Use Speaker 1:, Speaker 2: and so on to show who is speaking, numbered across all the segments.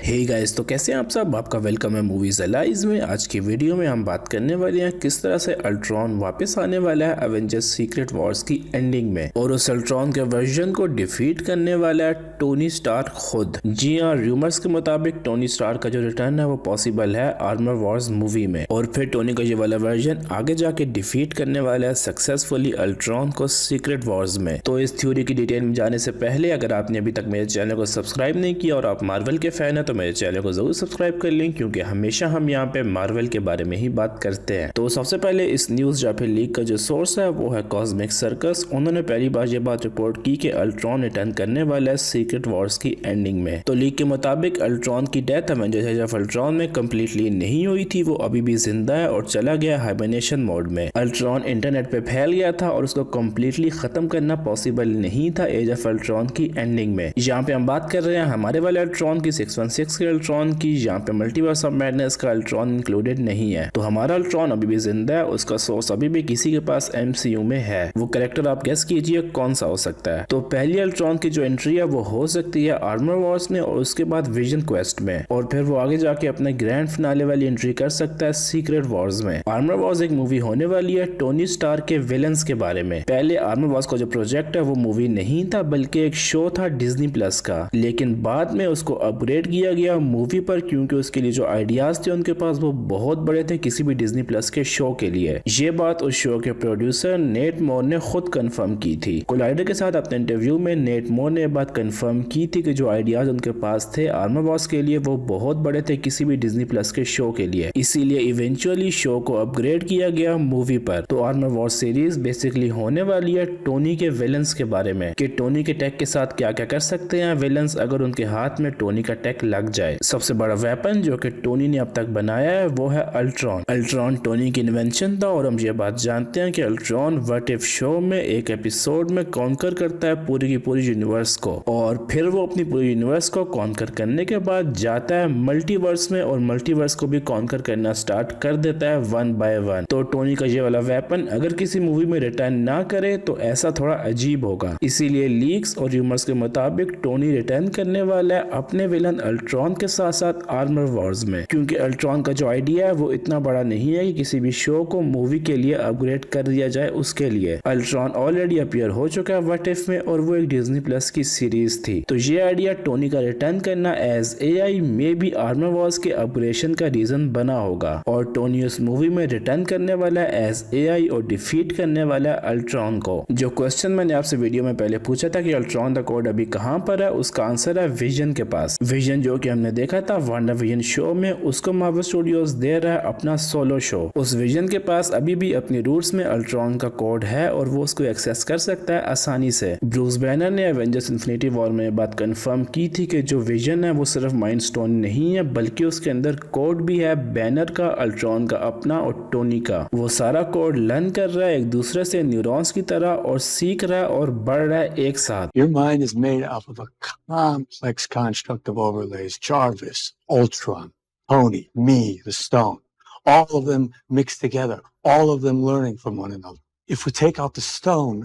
Speaker 1: Hey guys, तो कैसे हैं आप सब। आपका वेलकम है मूवीज अलाइज में। आज की वीडियो में हम बात करने वाले हैं किस तरह से अल्ट्रॉन वापस आने वाला है एवेंजर्स सीक्रेट वॉर्स की एंडिंग में, और उस अल्ट्रॉन के वर्जन को डिफीट करने वाला है टोनी स्टार्क खुद। जी हाँ, रूमर्स के मुताबिक टोनी स्टार्क का जो रिटर्न है वो पॉसिबल है आर्मर वॉर्स मूवी में, और फिर टोनी का ये वाला वर्जन आगे जाके डिफीट करने वाला है सक्सेसफुली अल्ट्रॉन को सीक्रेट वॉर्स में। तो इस थ्योरी की डिटेल में जाने से पहले अगर आपने अभी तक मेरे चैनल को सब्सक्राइब नहीं किया और आप मार्वल के फैन है तो मेरे चैनल को जरूर सब्सक्राइब कर लें, क्योंकि हमेशा हम यहाँ पे मार्वल के बारे में ही बात करते हैं। तो सबसे पहले इस न्यूज या फिर लीक का जो सोर्स है वो है कॉस्मिक सर्कस। उन्होंने पहली बार ये बात रिपोर्ट की कि अल्ट्रॉन रिटर्न करने वाला है सीक्रेट वॉर्स की एंडिंग में। तो लीक के मुताबिक अल्ट्रॉन की death Avengers Age of Ultron में कम्प्लीटली नहीं हुई थी, वो अभी भी जिंदा है और चला गया हाइबरनेशन मोड में। अल्ट्रॉन इंटरनेट पे फैल गया था और उसको कम्प्लीटली खत्म करना पॉसिबल नहीं था एज ऑफ अल्ट्रॉन की एंडिंग में। यहाँ पे हम बात कर रहे हैं हमारे वाले अल्ट्रॉन की 616 के अल्ट्रॉन की, यहाँ पे मल्टीवर्स ऑफ मैडनेस का अल्ट्रॉन इंक्लूडेड नहीं है। तो हमारा अल्ट्रॉन अभी भी जिंदा है, उसका सोर्स अभी भी किसी के पास MCU में है। वो कैरेक्टर आप गेस कीजिए कौन सा हो सकता है। तो पहली अल्ट्रॉन की जो एंट्री है वो हो सकती है आर्मर वॉर्स में और उसके बाद विजन क्वेस्ट में, और फिर वो आगे जाके अपने ग्रैंड फिनाले वाली एंट्री कर सकता है सीक्रेट वॉर्स में। आर्मर वॉर्स एक मूवी होने वाली है टोनी स्टार्क के विलन्स के बारे में। पहले आर्मर वॉर्स का जो प्रोजेक्ट है वो मूवी नहीं था बल्कि एक शो था डिज्नी प्लस का, लेकिन बाद में उसको अपग्रेड किया गया मूवी पर, क्योंकि उसके लिए जो आइडियाज थे उनके पास वो बहुत बड़े थे किसी भी डिज्नी प्लस के शो के लिए। ये बात उस शो के प्रोड्यूसर नेट मोर ने खुद कंफर्म की थी। कोलाइडर के साथ अपने इंटरव्यू में नेट मोर ने बात कंफर्म की थी कि जो आइडियाज उनके पास थे आर्मर वॉर्स के लिए वो बहुत बड़े थे किसी भी डिज्नी प्लस के शो के लिए, इसीलिए इवेंचुअली शो को अपग्रेड किया गया मूवी पर। तो आर्मर वॉर्स सीरीज बेसिकली होने वाली है टोनी के विलन्स के बारे में, कि टोनी के टेक के साथ क्या क्या कर सकते हैं विलन्स अगर उनके हाथ में टोनी का टेक लग जाए। सबसे बड़ा वेपन जो कि टोनी ने अब तक बनाया है वो है अल्ट्रॉन। अल्ट्रॉन टोनी की इन्वेंशन था, और हम ये बात जानते हैं कि अल्ट्रॉन व्हाट इफ शो में एक एपिसोड में कॉन्कर करता है पूरी की पूरी यूनिवर्स को, और फिर वो अपनी पूरी यूनिवर्स को कॉन्कर करने के बाद जाता है मल्टीवर्स में और मल्टीवर्स को भी कॉन्कर करना स्टार्ट कर देता है 1 बाय 1। तो टोनी का ये वाला वेपन अगर किसी मूवी में रिटर्न ना करे तो ऐसा थोड़ा अजीब होगा, इसीलिए लीक्स और र्यूमर्स के मुताबिक टोनी रिटर्न करने वाला है अपने विलन अल्ट्रॉन के साथ साथ आर्मर वॉर्स में, क्योंकि अल्ट्रॉन का जो आइडिया है वो इतना बड़ा नहीं है कि किसी भी शो को मूवी के लिए अपग्रेड कर दिया जाए। उसके लिए अल्ट्रॉन ऑलरेडी अपीयर हो चुका है व्हाट इफ में, और वो एक डिज्नी प्लस की सीरीज थी। तो ये आइडिया टोनी का रिटर्न करना एज AI में भी आर्मर वॉर्स के अपग्रेशन का रीजन बना होगा, और टोनी उस मूवी में रिटर्न करने वाला है एज AI और डिफीट करने वाला है अल्ट्रॉन को। जो क्वेश्चन मैंने आपसे वीडियो में पहले पूछा था कि अल्ट्रॉन द कोड अभी कहां पर है, उसका आंसर है विजन के पास। विजन जो कि हमने देखा था WandaVision शो में, उसको मार्वल स्टूडियोज दे रहा है अपना सोलो शो। उस विजन के पास अभी भी अपनी रूट्स में अल्ट्रॉन का कोड है और वो उसको एक्सेस कर सकता है आसानी से। ब्रूस बैनर ने एवेंजर्स इन्फिनिटी वॉर में बात कंफर्म की थी कि जो विजन है वो सिर्फ माइंड स्टोन नहीं है बल्कि उसके अंदर कोड भी है बैनर का, अल्ट्रॉन का अपना और टोनी का। वो सारा कोड लर्न कर रहा है एक दूसरे से न्यूरॉन्स की तरह और सीख रहा है और बढ़ रहा है एक साथ।
Speaker 2: Your mind is made up of a complex construct of overlays. Jarvis, Ultron, Tony, me, the Stone. All of them mixed together. All of them learning from one another. If we take out the Stone,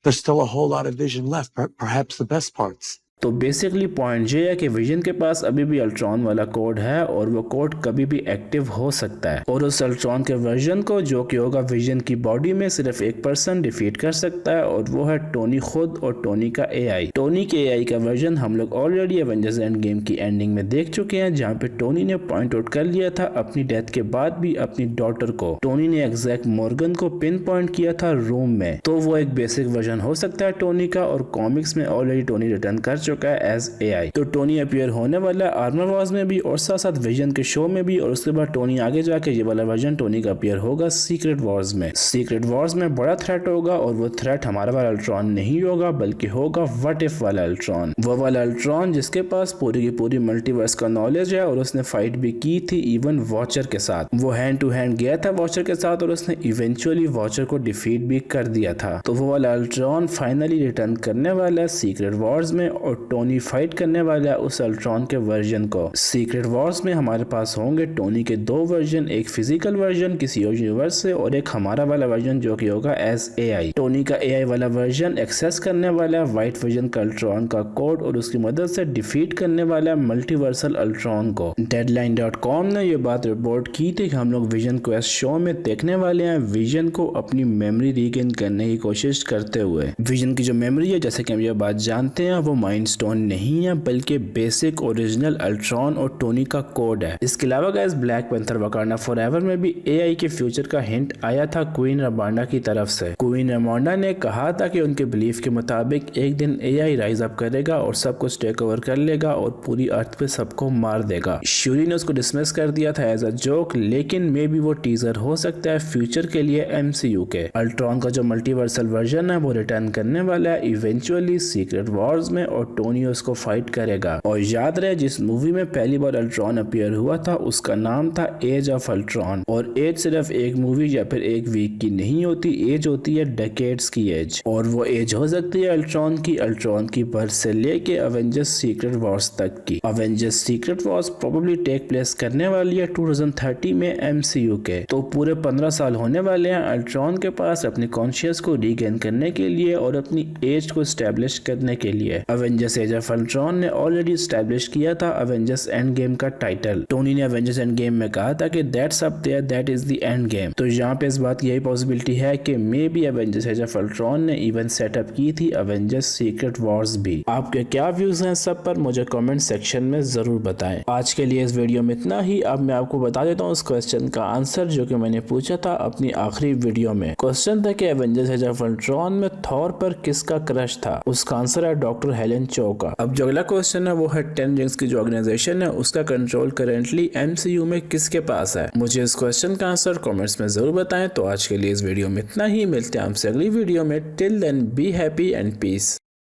Speaker 2: there's still a whole lot of vision left, perhaps the best parts.
Speaker 1: तो basically point ये है कि vision के पास अभी भी Ultron वाला code है और वो कोड कभी भी एक्टिव हो सकता है, और उस अल्ट्रॉन के वर्जन को जो कि होगा विजन की बॉडी में सिर्फ एक पर्सन डिफीट कर सकता है, और वो है टोनी खुद और टोनी का AI। टोनी के AI का वर्जन हम लोग ऑलरेडी एवेंजर्स एंड गेम की एंडिंग में देख चुके हैं, जहाँ पे टोनी ने पॉइंट आउट कर लिया था अपनी डेथ के बाद भी अपनी डॉटर को। टोनी ने एग्जैक्ट मॉर्गन को पिन पॉइंट किया था रूम में, तो वो एक बेसिक वर्जन हो सकता है टोनी का, और कॉमिक्स में ऑलरेडी टोनी रिटर्न कर चुका है एज AI। तो टोनी अपीयर होने वाला है आर्मर वॉर्स में भी और साथ साथ विजन के शो में भी, और उसके बाद टोनी आगे जाके ये वाला वर्जन टोनी का अपीयर होगा सीक्रेट वॉर्स में। सीक्रेट वॉर्स में बड़ा थ्रेट होगा, और वो थ्रेट हमारा वाला अल्ट्रॉन नहीं होगा बल्कि होगा व्हाट इफ वाला अल्ट्रॉन। वो वाला अल्ट्रॉन जिसके पास पूरी की पूरी मल्टीवर्स का नॉलेज है, और उसने फाइट भी की थी इवन वॉचर के साथ। वो हैंड टू हैंड गया था वॉचर के साथ और उसने इवेंचुअली वॉचर को डिफीट भी कर दिया था। तो वो वाला अल्ट्रॉन फाइनली रिटर्न करने वाला है सीक्रेट वॉर्स में, और और टोनी फाइट करने वाला है उस अल्ट्रॉन के वर्जन को। सीक्रेट वॉर्स में हमारे पास होंगे टोनी के 2 वर्जन, एक फिजिकल वर्जन किसी और यूनिवर्स से और एक हमारा वाला वर्जन जो कि होगा एज एआई। टोनी का एआई वाला वर्जन एक्सेस करने वाला है व्हाइट विजन का अल्ट्रॉन का कोड और उसकी मदद से डिफीट करने वाला है मल्टीवर्सल अल्ट्रॉन को। Deadline.com ने ये बात रिपोर्ट की थी कि हम लोग विजन क्वेस्ट शो में देखने वाले हैं विजन को अपनी मेमोरी रीगेन करने की कोशिश करते हुए। विजन की जो मेमोरी है, जैसे कि हम ये बात जानते हैं, वो माइंड स्टोन नहीं है बल्कि बेसिक ओरिजिनल अल्ट्रॉन और टोनी का कोड है। इसके अलावा guys black panther Wakanda forever में भी एआई के फ्यूचर का हिंट आया था क्वीन रमांडा की तरफ से। क्वीन रमांडा ने कहा था कि उनके बिलीफ के मुताबिक एक दिन एआई राइज अप करेगा और सब कुछ टेक ओवर कर लेगा और पूरी अर्थ पे सबको मार देगा। श्यूरी ने उसको डिसमिस कर दिया था एज अ जोक, लेकिन मे बी वो टीजर हो सकता है फ्यूचर के लिए एमसीयू के। अल्ट्रॉन का जो मल्टीवर्सल वर्जन है वो रिटर्न करने वाला है इवेंचुअली सीक्रेट वॉर्स में और टोनी उसको फाइट करेगा। और याद रहे जिस मूवी में पहली बार अल्ट्रॉन अपीयर हुआ था उसका नाम था एज ऑफ अल्ट्रॉन। और एज सिर्फ एक मूवी या फिर एक वीक की नहीं होती, एज होती है डेकेड्स की एज। और वो एज हो सकती है अल्ट्रॉन की बर्थ से लेके अवेंजर्स सीक्रेट वॉर्स तक की। Avengers Secret Wars probably take place करने वाली है 2030 में एमसीयू के। तो पूरे 15 साल होने वाले हैं अल्ट्रॉन के पास अपनी कॉन्शियस को रीगेन करने के लिए और अपनी एज को स्टैब्लिश करने के लिए। अवेंजर्स एज ऑफ अल्ट्रॉन ने ऑलरेडी स्टैब्लिश किया था अवेंजर्स एंड गेम का टाइटल। टोनी ने अवेंजर्स एंड गेम में कहा था कि that's up there, that is the endgame. तो यहाँ पे इस बात की यही पॉसिबिलिटी है कि may be Avengers Age of Ultron ने इवन सेटअप की थी अवेंजर्स सीक्रेट वॉर्स भी। आपके क्या व्यूज हैं सब पर मुझे कमेंट सेक्शन में जरूर बताएं। आज के लिए इस वीडियो में इतना ही। अब मैं आपको बता देता हूँ उस क्वेश्चन का आंसर जो कि मैंने पूछा था अपनी आखिरी वीडियो में। क्वेश्चन था कि एवेंजर्स एज ऑफ अल्ट्रॉन में थॉर पर किसका क्रश था। उसका आंसर है डॉक्टर हेलेन चो का। अब जो अगला क्वेश्चन है वो है 10 रिंग्स की जो ऑर्गेनाइजेशन है उसका कंट्रोल करेंटली एमसीयू में किसके पास है। मुझे इस क्वेश्चन का आंसर कमेंट्स में जरूर बताएं। तो आज के लिए इस वीडियो में इतना ही, मिलते हैं आपसे अगली वीडियो में। Till then be happy and piece.